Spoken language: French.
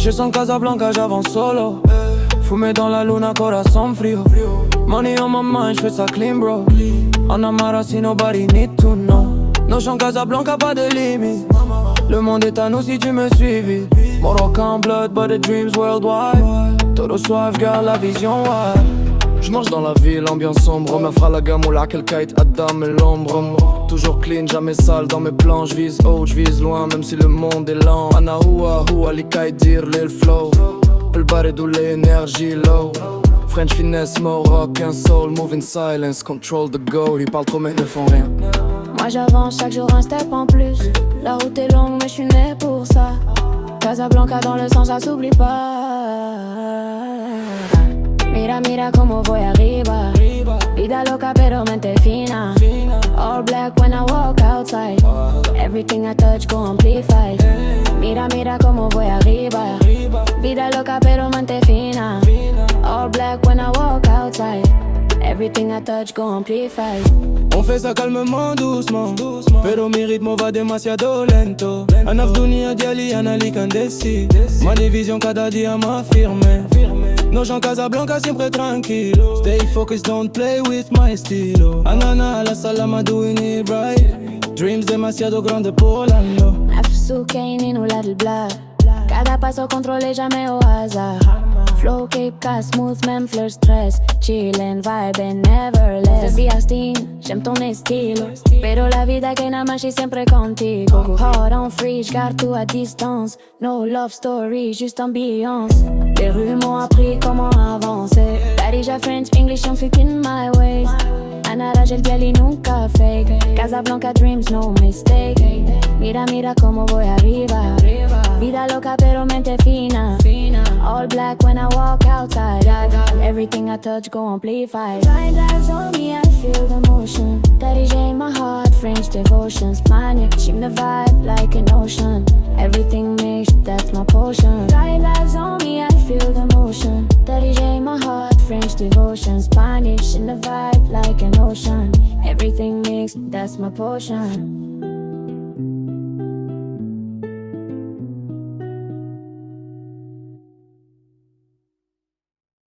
Je sens Casablanca, j'avance solo. Fumé dans la luna, corazón frío. Money on my mind, j'fais ça clean bro. En Amara si nobody need to know. Notion Casablanca, pas de limite. Le monde est à nous si tu me suis vite. Moroccan blood, but the dreams worldwide. Todo soif, garde la vision wide. J'marche dans la ville, ambiance sombre. Me fera la gamme ou la kite, Adam et l'ombre. Toujours clean, jamais sale dans mes plans. J'vise haut, j'vise loin, même si le monde est lent. Ana houa, houa, li kite, dire l'il flow. Le bar est doux, l'énergie low. French finesse, Maroc, un soul, move in silence, control the goal. Ils parlent trop mais ne font rien. Moi j'avance chaque jour un step en plus. La route est longue mais je suis né pour ça. Casablanca dans le sang, ça s'oublie pas. Mira, mira como voy arriba. Vida loca pero mente fina. All black when I walk outside. Everything I touch go amplified. Mira, mira como voy arriba. Vida loca pero mente fina. All black when I walk outside. Everything I touch go amplified. On fait ça calmement, doucement. Pero mi ritmo va demasiado lento. Anaf dunia diali anali candesi. Ma division cada dia m'affirme. Nos gens Casablanca siempre tranquilo. Stay focused, don't play with my estilo. Anana la salama doing it right. Dreams demasiado grande por l'anno. Nafsu kainin ou la del blood. Cada paso contrôlé, jamais au hasard. Flow, Cape Cas, smooth, même fleur stress. Chillin', vibin', never less. Te Astin, j'aime ton estilo. Pero la vida que nada más y siempre contigo. Hot on free, j'garde tout à distance. No love story, juste ambiance. Les rues m'ont appris comment avancer. Darija French, English, I'm speaking my ways. Anara, j'ai le biali, nunca fake. Casablanca dreams, no mistake. Mira, mira como voy arriba. Vida loca pero mente fina. All black when I walk outside. Everything I touch go amplified. Blind eyes on me, I feel the motion. Darija in my heart, French devotions. Mine, seem the vibe like an ocean. Everything mixed, that's my potion. Blind eyes on me, I feel the motion. Darija in my heart, French devotions. Spanish in the vibe like an ocean. Everything mixed, that's my potion.